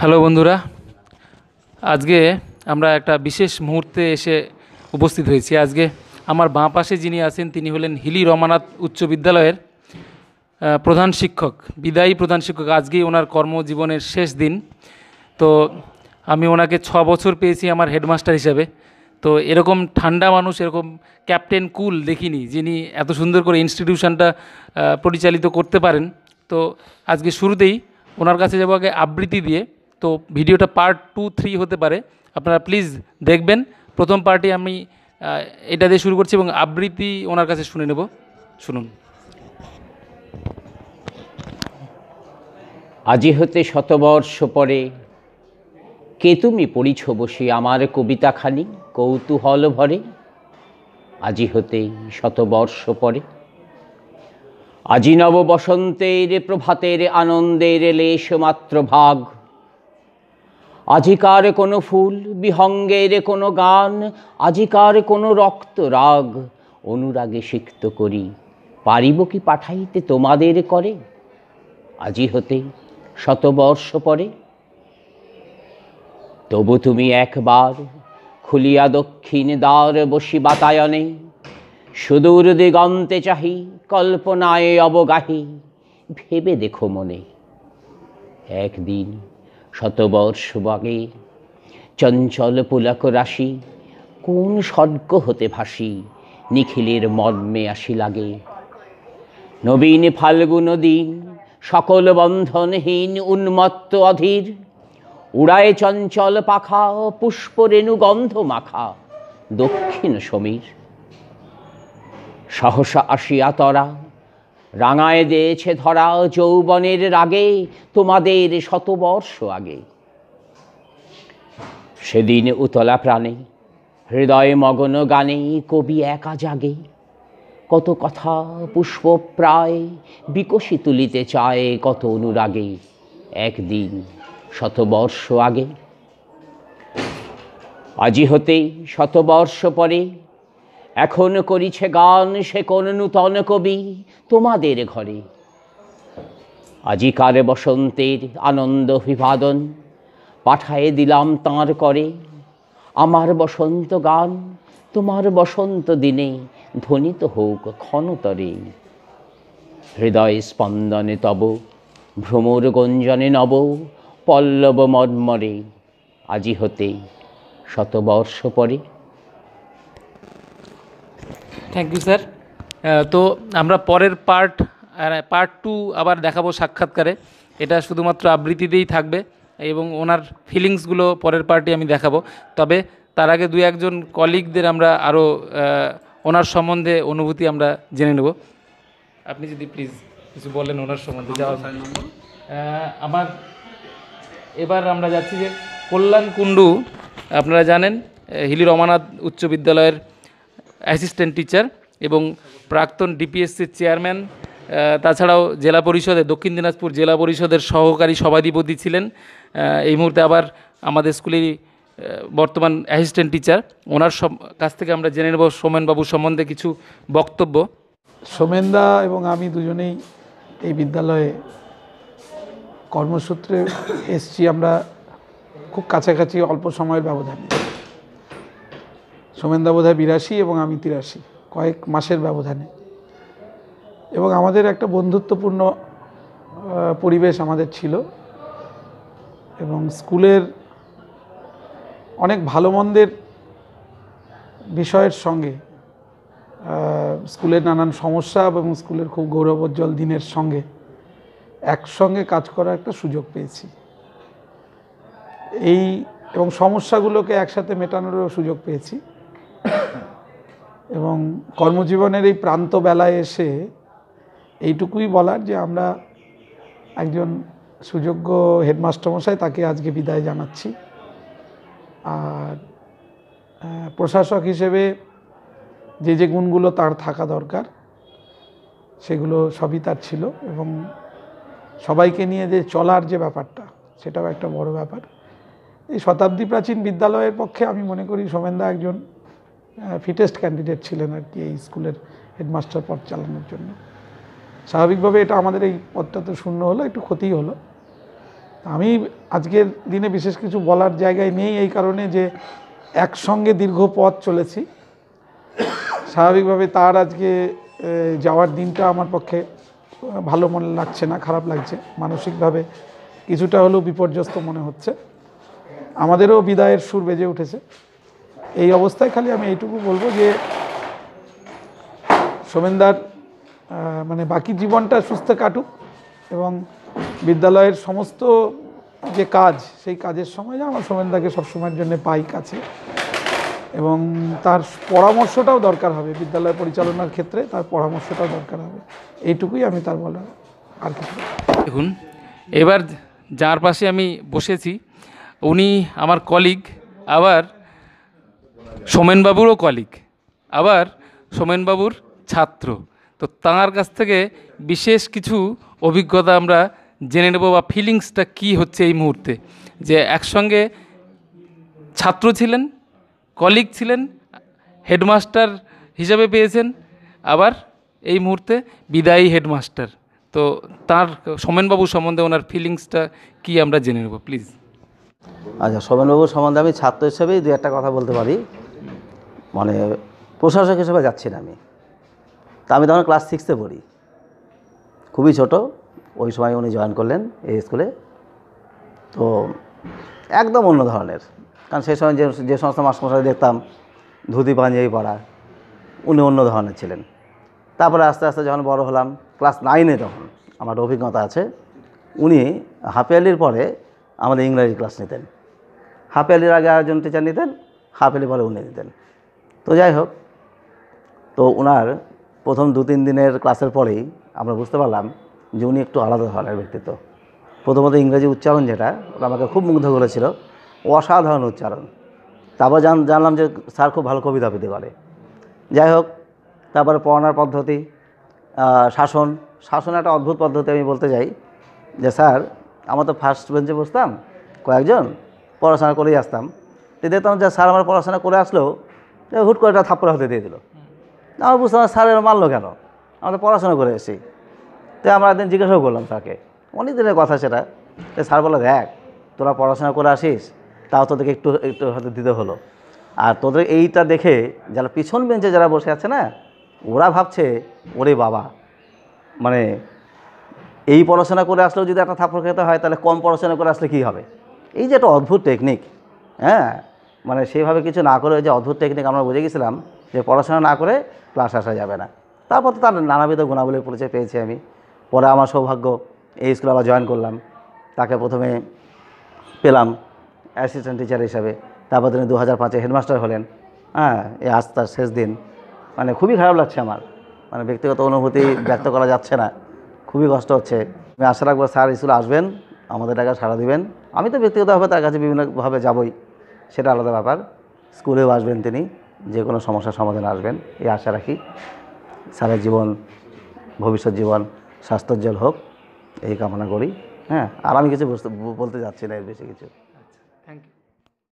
Hello বন্ধুরা, আজকে আমরা একটা বিশেষ মুহূর্তে এসে উপস্থিত হয়েছি। আজকে আমার বাঁ পাশে যিনি আছেন তিনি হলেন হিলি রমানাথ উচ্চ বিদ্যালয়ের প্রধান শিক্ষক, বিদায়ী প্রধান শিক্ষক। আজকেই ওনার কর্মজীবনের শেষ দিন। তো আমি ওনাকে 6 বছর পেয়েছি আমার হেডমাস্টার হিসেবে। তো এরকম ঠান্ডা মানুষ, এরকম ক্যাপ্টেন কুল দেখিনি, যিনি এত সুন্দর করে ইনস্টিটিউশনটা পরিচালিত করতে পারেন। তো আজকে শুরুতেই ওনার কাছে যাবো আগে আবৃত্তি দিয়ে। তো ভিডিওটা পার্ট 2, 3 হতে পারে, আপনারা প্লিজ দেখবেন। প্রথম পার্টি আমি এটা দিয়ে শুরু করছি এবং আবৃত্তি ওনার কাছে শুনে নেব। শুনুন। আজি হতে শতবর্ষ পরে কে তুমি পড়িছ বসি আমার কবিতাখানি কৌতূহল ভরে। আজি হতে শতবর্ষ পরে আজি নব বসন্তের প্রভাতের আনন্দের লেশ মাত্র ভাগ। আজিকার কোনো ফুল বিহঙ্গের কোনো গান, আজিকার কোনো রক্ত রাগ অনুরাগে সিক্ত করি পারিব কি পাঠাইতে তোমাদের করে। আজি হতে শতবর্ষ পরে তবু তুমি একবার খুলিয়া দক্ষিণ দ্বার বসি বাতায়নে, সুদূর দিগন্তে চাহি কল্পনায় অবগাহী ভেবে দেখো মনে। একদিন শতবর্ষ আগে চঞ্চল পুলক রাশি কোন স্বর্গ হতে ভাসি নিখিলের মর্মে আসি লাগে। নবীন ফাল্গুন দিন সকল বন্ধনহীন উন্মত্ত অধীর, উড়ায় চঞ্চল পাখা পুষ্পরেণু গন্ধ মাখা দক্ষিণ সমীর। সহসা আসিয়া তরা রাঙায় দিয়েছে ধরা যৌবনের রাগে তোমাদের শতবর্ষ আগে। সেদিন উতলা প্রাণে হৃদয় মগন গানে কবি একা জাগে, কত কথা পুষ্প প্রায় বিকশি তুলিতে চায় কত অনুরাগে একদিন শতবর্ষ আগে। আজি হতেই শতবর্ষ পরে এখন করিছে গান সে কোন নূতন কবি তোমাদের ঘরে। আজিকার বসন্তের আনন্দ অভিবাদন পাঠায়ে দিলাম তাঁর করে। আমার বসন্ত গান তোমার বসন্ত দিনে ধ্বনিত হোক ক্ষণতরে। হৃদয় স্পন্দনে তব ভ্রমর গঞ্জনে নব পল্লব মর্মরে। আজি হতে শতবর্ষ পরে। Thank you sir. তো আমরা পরের পার্ট 2 আবার দেখাবো সাক্ষাৎকারে। এটা শুধুমাত্র আবৃত্তি দিয়েই থাকবে এবং ওনার ফিলিংসগুলো পরের পার্টি আমি দেখাবো। তবে তার আগে 2-1 কলিগদের আমরা আরও ওনার সম্বন্ধে অনুভূতি আমরা জেনে নেব। আপনি যদি প্লিজ কিছু বলেন ওনার সম্বন্ধে। আমার এবার আমরা যাচ্ছি যে কল্যাণ কুণ্ডু, আপনারা জানেন হিলি রমানাথ উচ্চ বিদ্যালয়ের অ্যাসিস্ট্যান্ট টিচার এবং প্রাক্তন ডিপিএসসির চেয়ারম্যান, তাছাড়াও জেলা পরিষদের দক্ষিণ দিনাজপুর জেলা পরিষদের সহকারী সভাধিপতি ছিলেন। এই মুহূর্তে আবার আমাদের স্কুলেরই বর্তমান অ্যাসিস্ট্যান্ট টিচার। ওনার কাছ থেকে আমরা জেনে নেব সোমেনবাবু সম্বন্ধে কিছু বক্তব্য। সোমেনদা এবং আমি দুজনেই এই বিদ্যালয়ে কর্মসূত্রে এসছি। আমরা খুব কাছাকাছি অল্প সময়ের ব্যবধানে। সোমেনদা বোধহয় 82 এবং আমি 83, কয়েক মাসের ব্যবধানে। এবং আমাদের একটা বন্ধুত্বপূর্ণ পরিবেশ আমাদের ছিল এবং স্কুলের অনেক ভালো মন্দের বিষয়ের সঙ্গে স্কুলের নানান সমস্যা এবং স্কুলের খুব গৌরবোজ্জ্বল দিনের সঙ্গে একসঙ্গে কাজ করার একটা সুযোগ পেয়েছি। এবং সমস্যাগুলোকে একসাথে মেটানোরও সুযোগ পেয়েছি। এবং কর্মজীবনের এই প্রান্ত বেলায় এসে এইটুকুই বলার যে আমরা একজন সুযোগ্য হেডমাস্টারমশাই, তাকে আজকে বিদায় জানাচ্ছি। আর প্রশাসক হিসেবে যে যে গুণগুলো তার থাকা দরকার সেগুলো সবই তার ছিল এবং সবাইকে নিয়ে যে চলার যে ব্যাপারটা সেটাও একটা বড় ব্যাপার। এই শতাব্দী প্রাচীন বিদ্যালয়ের পক্ষে আমি মনে করি সোমেনদা একজন ফিটেস্ট ক্যান্ডিডেট ছিলেন আর কি এই স্কুলের হেডমাস্টার পদ চালানোর জন্য। স্বাভাবিকভাবে এটা আমাদের এই পদটা তো শূন্য হলো, একটু ক্ষতি হলো, আমি আজকের দিনে বিশেষ কিছু বলার জায়গায় নেই, এই কারণে যে একসঙ্গে দীর্ঘ পথ চলেছি। স্বাভাবিকভাবে তার আজকে যাওয়ার দিনটা আমার পক্ষে ভালো মনে লাগছে না, খারাপ লাগছে, মানসিকভাবে কিছুটা হলেও বিপর্যস্ত মনে হচ্ছে। আমাদেরও বিদায়ের সুর বেজে উঠেছে। এই অবস্থায় খালি আমি এইটুকু বলবো যে সোমেনদার মানে বাকি জীবনটা সুস্থ কাটুক এবং বিদ্যালয়ের সমস্ত যে কাজ, সেই কাজের সময় যেন আমার সোমেনদাকে সবসময়ের জন্য পাই কাছে, এবং তার পরামর্শটাও দরকার হবে বিদ্যালয় পরিচালনার ক্ষেত্রে, তার পরামর্শটাও দরকার হবে। এইটুকুই আমি তার বলার, আর কিছু। দেখুন, এবার যার পাশে আমি বসেছি উনি আমার কলিগ, আবার সোমেনবাবুরও কলিগ, আবার সোমেনবাবুর ছাত্র। তো তাঁর কাছ থেকে বিশেষ কিছু অভিজ্ঞতা আমরা জেনে নেব, বা ফিলিংসটা কী হচ্ছে এই মুহূর্তে, যে একসঙ্গে ছাত্র ছিলেন, কলিগ ছিলেন, হেডমাস্টার হিসাবে পেয়েছেন, আবার এই মুহূর্তে বিদায়ী হেডমাস্টার। তো তার সোমেনবাবু সম্বন্ধে ওনার ফিলিংসটা কি আমরা জেনে নেব, প্লিজ। আচ্ছা, সোমেনবাবুর সম্বন্ধে আমি ছাত্র হিসেবেই দু একটা কথা বলতে পারি। মানে প্রশাসক হিসেবে যাচ্ছি না আমি। তা আমি তখন ক্লাস 6-এ পড়ি, খুবই ছোট। ওই সময় উনি জয়েন করলেন এই স্কুলে। তো একদম অন্য ধরনের, কারণ সেই সময় যে সমস্ত মাস্টারমশাই দেখতাম ধুতি পাঞ্জাবি পরা, উনি অন্য ধরনের ছিলেন। তারপরে আস্তে আস্তে যখন বড় হলাম, ক্লাস 9-এ তখন আমার অভিজ্ঞতা আছে, উনি হাফ ইয়ারলির পরে আমাদের ইংরাজি ক্লাস নিতেন। হাফ ইয়ারলির আগে আরেকজন টিচার নিতেন, হাফ ইয়ারলি পরে উনি নিতেন। তো যাই হোক, তো ওনার প্রথম 2-3 দিনের ক্লাসের পরেই আমরা বুঝতে পারলাম যে উনি একটু আলাদা ধরনের ব্যক্তিত্ব। প্রথমত ইংরেজি উচ্চারণ, যেটা ওটা আমাকে খুব মুগ্ধ করেছিল, অসাধারণ উচ্চারণ। তারপর জানলাম যে স্যার খুব ভালো কবিতা আবৃত্তি করে। যাই হোক, তারপরে পড়ানোর পদ্ধতি, শাসন একটা অদ্ভুত পদ্ধতি। আমি বলতে চাই যে স্যার, আমরা তো ফার্স্ট বেঞ্চে বসতাম কয়েকজন, পড়াশোনা করেই আসতাম। তো দেখতাম যে স্যার আমার পড়াশোনা করে আসলেও হুট করে একটা থাপ্পড় হাতে দিয়ে দিল। আমার বুঝতাম না স্যার মারলো কেন, আমরা তো পড়াশোনা করে এসেছি। তো আমরা একদিন জিজ্ঞাসাও করলাম স্যারকে, অনেক দিনের কথা সেটা। স্যার বলে, দেখ তোরা পড়াশোনা করে আসিস, তাও তোদেরকে একটু একটু হয়তো দিতে হলো। আর তোদের এইটা দেখে যারা পিছন বেঞ্চে যারা বসে আছে না, ওরা ভাবছে ওরে বাবা, মানে এই পড়াশোনা করে আসলেও যদি একটা থাপ্পড় খেতে হয়, তাহলে কম পড়াশোনা করে আসলে কী হবে। এই যে একটা অদ্ভুত টেকনিক, হ্যাঁ, মানে সেইভাবে কিছু না করে যে অদ্ভুত টেকনিক আমরা বুঝে গেছিলাম যে পড়াশোনা না করে ক্লাস আসা যাবে না। তারপর তো তার নানাবিধ গুণাবলীর পরিচয় পেয়েছি আমি। পরে আমার সৌভাগ্য, এই স্কুলে আবার জয়েন করলাম। তাকে প্রথমে পেলাম অ্যাসিস্ট্যান্ট টিচার হিসাবে, তারপর তিনি 2005-এ হেডমাস্টার হলেন। হ্যাঁ, এই আজ তার শেষ দিন। মানে খুবই খারাপ লাগছে আমার, মানে ব্যক্তিগত অনুভূতি ব্যক্ত করা যাচ্ছে না, খুবই কষ্ট হচ্ছে। আমি আশা রাখবো স্যার স্কুলে আসবেন, আমাদের টাকা সাড়া দিবেন। আমি তো ব্যক্তিগতভাবে তার কাছে বিভিন্নভাবে যাবই, সেটা আলাদা ব্যাপার। স্কুলেও আসবেন তিনি, যে কোনো সমস্যার সমাধানে আসবেন, এই আশা রাখি। স্যারের জীবন, ভবিষ্যৎ জীবন স্বাস্থ্যোজ্জ্বল হোক, এই কামনা করি। হ্যাঁ, আর আমি কিছু বলতে যাচ্ছি না এর বেশি কিছু।